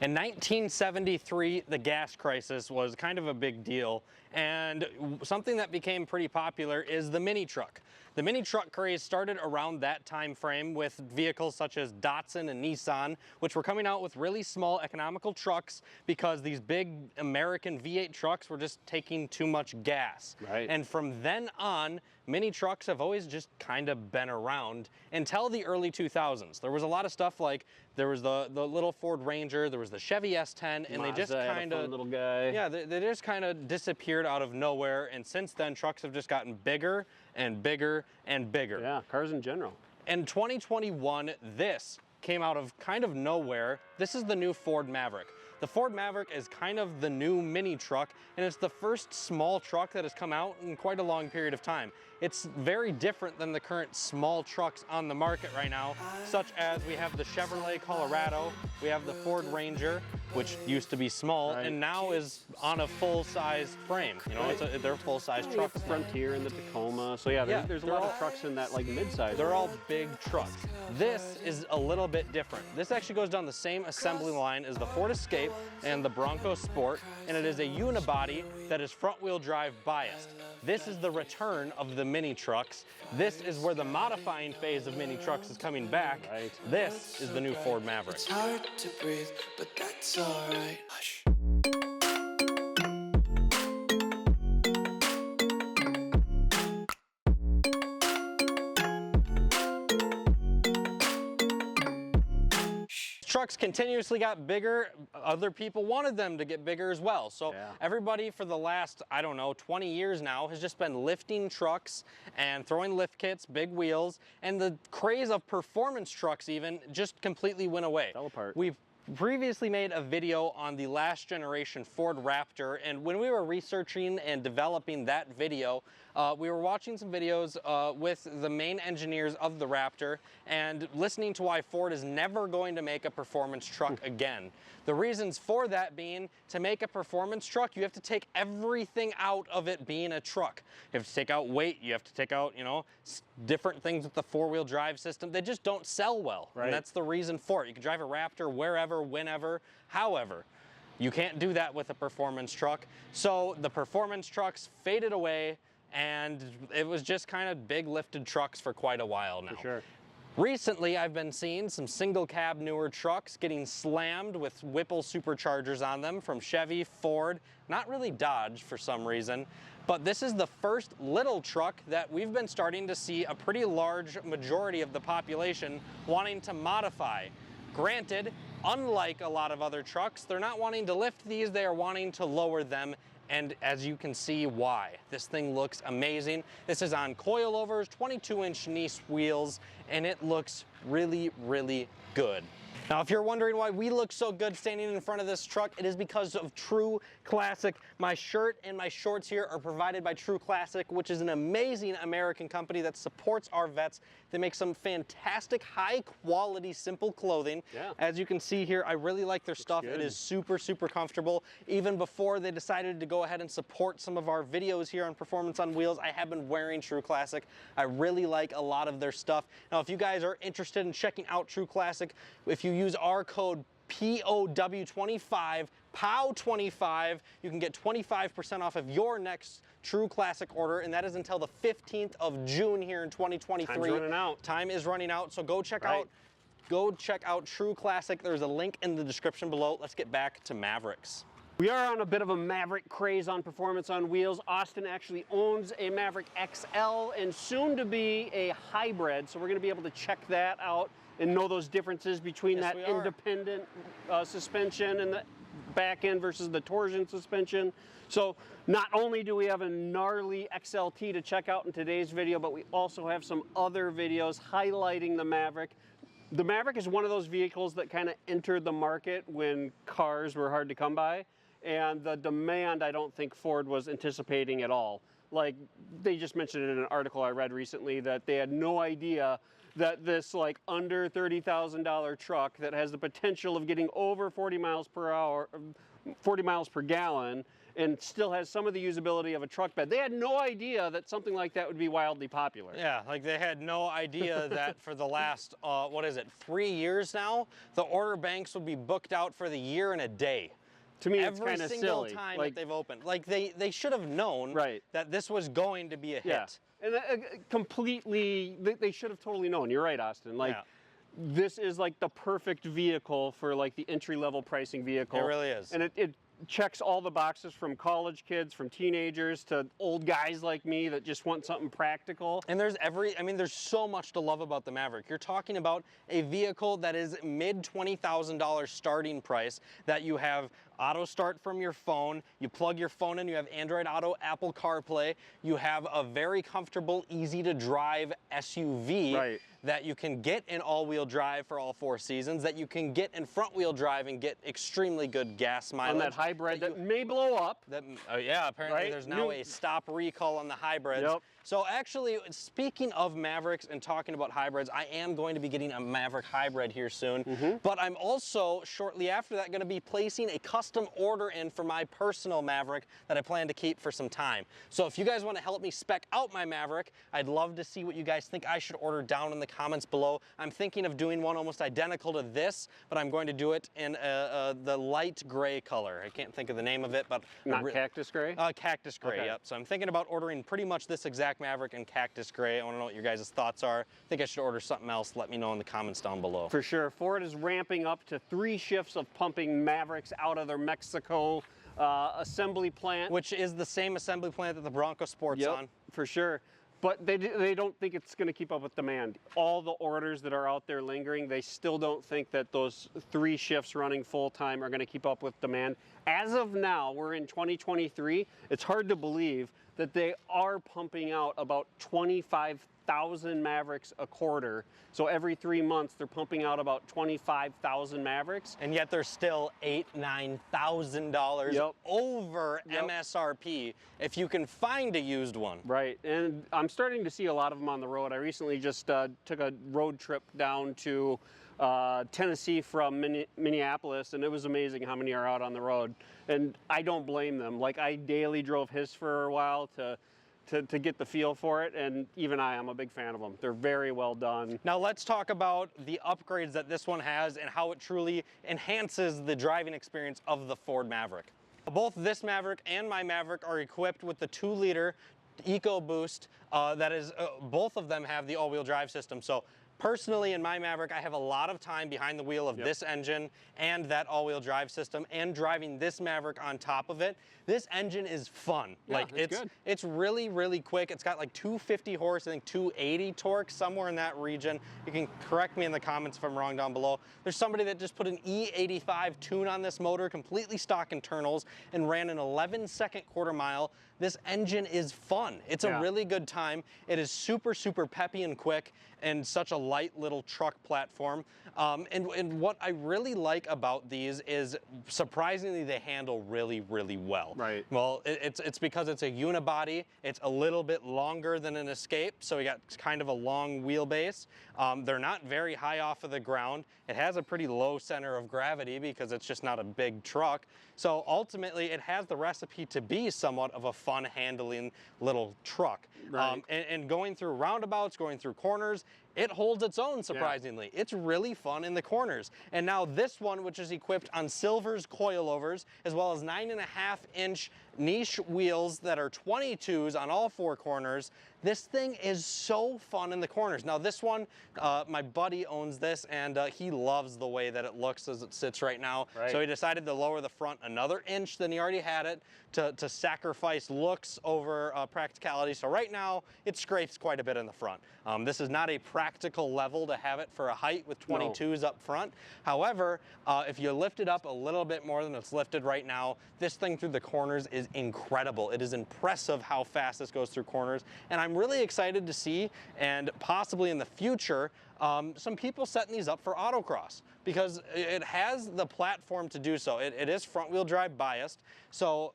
In 1973, the gas crisis was kind of a big deal, and something that became pretty popular is the mini truck. The mini truck craze started around that time frame with vehicles such as Datsun and Nissan, which were coming out with really small economical trucks because these big American V8 trucks were just taking too much gas. Right. And from then on, mini trucks have always just kind of been around until the early 2000s. There was a lot of stuff like there was the little Ford Ranger, there was the Chevy S10, and they just kind of little guy. Yeah, they just kind of disappeared out of nowhere. And since then, trucks have just gotten bigger and bigger and bigger. Yeah, cars in general. In 2021, this came out of kind of nowhere. This is the new Ford Maverick. The Ford Maverick is kind of the new mini truck, and it's the first small truck that has come out in quite a long period of time. It's very different than the current small trucks on the market right now, such as we have the Chevrolet Colorado, we have the Ford Ranger, which used to be small, right, and now is on a full-size frame. You know, they're full-size trucks. The Frontier and the Tacoma. So yeah, there's a lot of trucks in that like mid-size. They're all big trucks. This is a little bit different. This actually goes down the same assembly line as the Ford Escape and the Bronco Sport, and it is a unibody that is front-wheel drive biased. This is the return of the mini trucks. This is where the modifying phase of mini trucks is coming back. Right. This is the new Ford Maverick. It's hard to breathe, but that's alright. Hush. Trucks continuously got bigger. Other people wanted them to get bigger as well. So everybody for the last, I don't know, 20 years now has just been lifting trucks and throwing lift kits, big wheels, and the craze of performance trucks even just completely went away. Fell apart. We've previously made a video on the last generation Ford Raptor, and when we were researching and developing that video, we were watching some videos with the main engineers of the Raptor and listening to why Ford is never going to make a performance truck again. The reasons for that being, to make a performance truck, you have to take everything out of it being a truck. You have to take out weight, you have to take out, you know, different things with the four-wheel drive system. They just don't sell well, right, and that's the reason for it. You can drive a Raptor wherever, whenever, however. You can't do that with a performance truck. So the performance trucks faded away, and it was just kind of big lifted trucks for quite a while now. For sure. Recently, I've been seeing some single cab newer trucks getting slammed with Whipple superchargers on them from Chevy, Ford, not really Dodge for some reason. But this is the first little truck that we've been starting to see a pretty large majority of the population wanting to modify. Granted, unlike a lot of other trucks, they're not wanting to lift these, they are wanting to lower them. And as you can see why. This thing looks amazing. This is on coilovers, 22-inch Nice wheels, and it looks really, really good. Now, if you're wondering why we look so good standing in front of this truck, it is because of True Classic. My shirt and my shorts here are provided by True Classic, which is an amazing American company that supports our vets. They make some fantastic, high-quality, simple clothing. Yeah. As you can see here, I really like their stuff. Good. It is super, super comfortable. Even before they decided to go ahead and support some of our videos here on Performance on Wheels, I have been wearing True Classic. I really like a lot of their stuff. Now, if you guys are interested in checking out True Classic, if you use our code POW25, POW25, you can get 25% off of your next True Classic order, and that is until the 15th of June here in 2023. Time's running out. Time is running out, so go check out True Classic. There's a link in the description below. Let's get back to Mavericks. We are on a bit of a Maverick craze on Performance on Wheels. Austin actually owns a Maverick XL and soon to be a hybrid, so we're going to be able to check that out and know those differences between that independent suspension and the back end versus the torsion suspension. So not only do we have a gnarly XLT to check out in today's video, but we also have some other videos highlighting the Maverick. The Maverick is one of those vehicles that kind of entered the market when cars were hard to come by, and the demand I don't think Ford was anticipating at all. Like, they just mentioned in an article I read recently that they had no idea that this like under $30,000 truck that has the potential of getting over 40 miles per hour, 40 miles per gallon, and still has some of the usability of a truck bed. They had no idea that something like that would be wildly popular. Yeah, like they had no idea that for the last, 3 years now, the order banks would be booked out for the year and a day. To me, it's Every kind of single silly. time Like, that they've opened. Like they should have known Right. that this was going to be a yeah. hit. And completely, they should have totally known. You're right, Austin. Like, Yeah. this is like the perfect vehicle for like the entry-level pricing vehicle. It really is. And it checks all the boxes, from college kids, from teenagers, to old guys like me that just want something practical. And there's there's so much to love about the Maverick. You're talking about a vehicle that is mid $20,000 starting price, that you have auto start from your phone, you plug your phone in, you have Android Auto, Apple CarPlay, you have a very comfortable, easy to drive SUV. Right. That you can get in all-wheel drive for all 4 seasons, that you can get in front-wheel drive and get extremely good gas mileage. On that hybrid that may blow up. Yeah, apparently Right? there's now a stop recall on the hybrids. Yep. So actually, speaking of Mavericks and talking about hybrids, I am going to be getting a Maverick hybrid here soon. But I'm also, shortly after that, going to be placing a custom order in for my personal Maverick that I plan to keep for some time. So if you guys want to help me spec out my Maverick, I'd love to see what you guys think I should order down in the comments below. I'm thinking of doing one almost identical to this, but I'm going to do it in the light gray color. I can't think of the name of it, but... Not cactus gray? Cactus gray, Okay. yep. So I'm thinking about ordering pretty much this exact Maverick in cactus gray. I want to know what your guys' thoughts are. I think I should order something else. Let me know in the comments down below. For sure. Ford is ramping up to 3 shifts of pumping Mavericks out of their Mexico assembly plant. Which is the same assembly plant that the Bronco Sport's on. For sure. But they don't think it's going to keep up with demand. All the orders that are out there lingering, they still don't think that those 3 shifts running full-time are going to keep up with demand. As of now, we're in 2023. It's hard to believe that they are pumping out about 25,000 Mavericks a quarter. So every 3 months, they're pumping out about 25,000 Mavericks. And yet they're still $8,000-9,000 Yep. over Yep. MSRP if you can find a used one. Right, and I'm starting to see a lot of them on the road. I recently just took a road trip down to Tennessee from Minneapolis, and it was amazing how many are out on the road. And I don't blame them. Like, I daily drove his for a while to get the feel for it, and even I'm a big fan of them. They're very well done. Now let's talk about the upgrades that this one has and how it truly enhances the driving experience of the Ford Maverick. Both this Maverick and my Maverick are equipped with the 2-liter EcoBoost. Both of them have the all-wheel drive system. So personally, in my Maverick, I have a lot of time behind the wheel of this engine and that all-wheel drive system, and driving this Maverick on top of it. This engine is fun. Yeah, like it's really, really quick. It's got like 250 horse, I think 280 torque, somewhere in that region. You can correct me in the comments if I'm wrong down below. There's somebody that just put an E85 tune on this motor, completely stock internals, and ran an 11-second quarter mile. This engine is fun. It's a really good time. It is super, super peppy and quick, and such a light little truck platform. And what I really like about these is, surprisingly, they handle really, really well. Right. Well, it's because it's a unibody. It's a little bit longer than an Escape, so we got kind of a long wheelbase. They're not very high off of the ground. It has a pretty low center of gravity because it's just not a big truck. So ultimately, it has the recipe to be somewhat of a fun handling little truck. Right. And going through roundabouts, going through corners, it holds its own, surprisingly. Yeah. It's really fun in the corners. And now this one, which is equipped on Silver's coilovers, as well as 9.5-inch niche wheels that are 22s on all 4 corners, this thing is so fun in the corners. Now this one, my buddy owns this, and he loves the way that it looks as it sits right now. Right. So he decided to lower the front another inch than he already had it to sacrifice looks over practicality. So right now, it scrapes quite a bit in the front. This is not a practical level to have it for a height with 22s up front. However, if you lift it up a little bit more than it's lifted right now, this thing through the corners is incredible. It is impressive how fast this goes through corners, and I'm really excited to see, and possibly in the future, some people setting these up for autocross because it has the platform to do so. It is front-wheel drive biased, so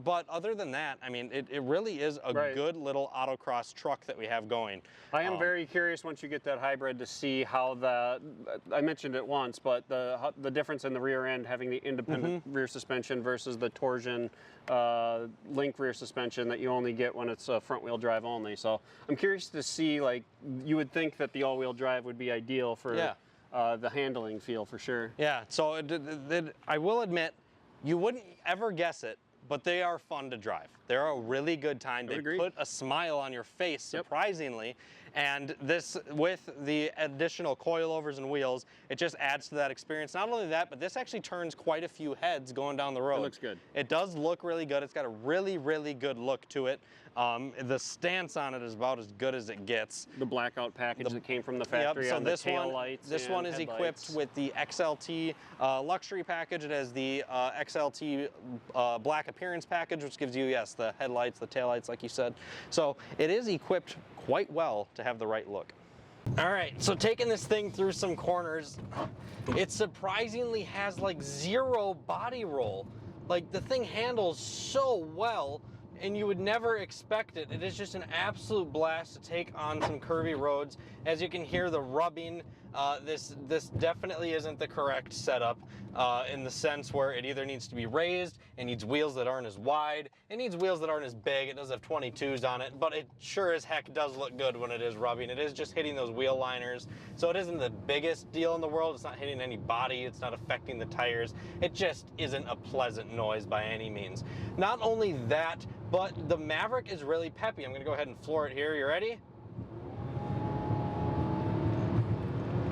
but other than that, I mean, it really is a good little autocross truck that we have going. I am very curious once you get that hybrid to see how I mentioned it once, but the difference in the rear end having the independent rear suspension versus the torsion link rear suspension that you only get when it's front-wheel drive only. So I'm curious to see, like, you would think that the all-wheel drive would be ideal for the handling feel for sure. Yeah, so I will admit, you wouldn't ever guess it, but they are fun to drive. They're a really good time. They put a smile on your face, surprisingly. And this, with the additional coilovers and wheels, it just adds to that experience. Not only that, but this actually turns quite a few heads going down the road. It looks good. It does look really good. It's got a really, really good look to it. The stance on it is about as good as it gets. The blackout package that came from the factory on the tail lights. This one is equipped with the XLT luxury package. It has the XLT black appearance package, which gives you, yes, the headlights, the taillights, like you said. So it is equipped quite well to have the right look. All right, so taking this thing through some corners, it surprisingly has like zero body roll. Like, the thing handles so well, and you would never expect it. It is just an absolute blast to take on some curvy roads. As you can hear the rubbing, this definitely isn't the correct setup in the sense where it either needs to be raised, it needs wheels that aren't as wide, it needs wheels that aren't as big. It does have 22s on it, but it sure as heck does look good when it is rubbing. It is just hitting those wheel liners, so it isn't the biggest deal in the world. It's not hitting any body, it's not affecting the tires. It just isn't a pleasant noise by any means. Not only that, but the Maverick is really peppy. I'm gonna go ahead and floor it here. You ready?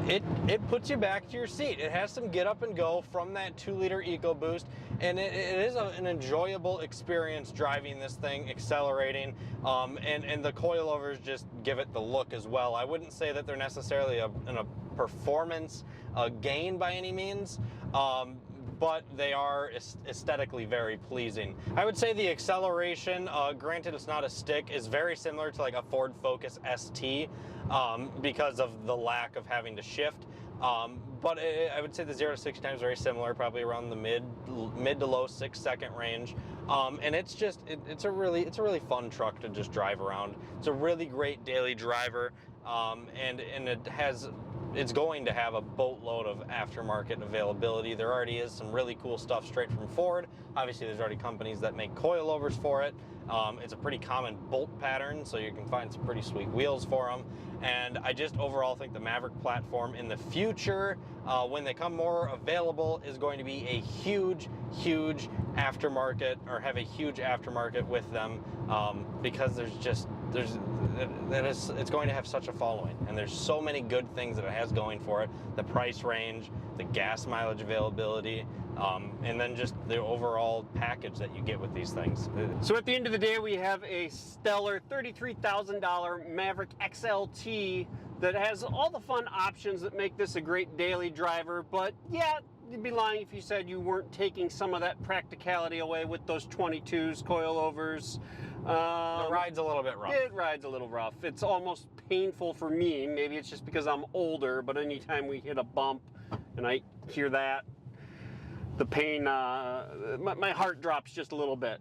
It puts you back to your seat. It has some get up and go from that 2-liter EcoBoost, and it is an enjoyable experience driving this thing, accelerating, and the coilovers just give it the look as well. I wouldn't say that they're necessarily a performance gain by any means, but they are aesthetically very pleasing. I would say the acceleration, granted it's not a stick, is very similar to like a Ford Focus ST because of the lack of having to shift. But I would say the 0 to 60 time is very similar, probably around the mid to low 6-second range. And it's just it's a really fun truck to just drive around. It's a really great daily driver, and it's going to have a boatload of aftermarket availability. There already is some really cool stuff straight from Ford. Obviously, there's already companies that make coilovers for it. It's a pretty common bolt pattern, so you can find some pretty sweet wheels for them. And I just overall think the Maverick platform in the future, when they come more available, is going to be a huge aftermarket, or have a huge aftermarket with them, because it's going to have such a following, and there's so many good things that it has going for it. The price range, the gas mileage availability, and then just the overall package that you get with these things. So at the end of the day, we have a stellar $33,000 Maverick XLT that has all the fun options that make this a great daily driver. But yeah, you'd be lying if you said you weren't taking some of that practicality away with those 22s, coilovers. The ride's a little bit rough. It rides a little rough. It's almost painful for me. Maybe it's just because I'm older, but anytime we hit a bump and I hear that, the pain, my heart drops just a little bit.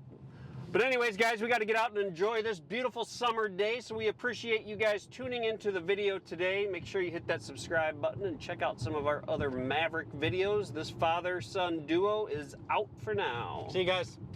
But anyways, guys, we got to get out and enjoy this beautiful summer day, so we appreciate you guys tuning into the video today. Make sure you hit that subscribe button and check out some of our other Maverick videos. This father-son duo is out for now. See you guys.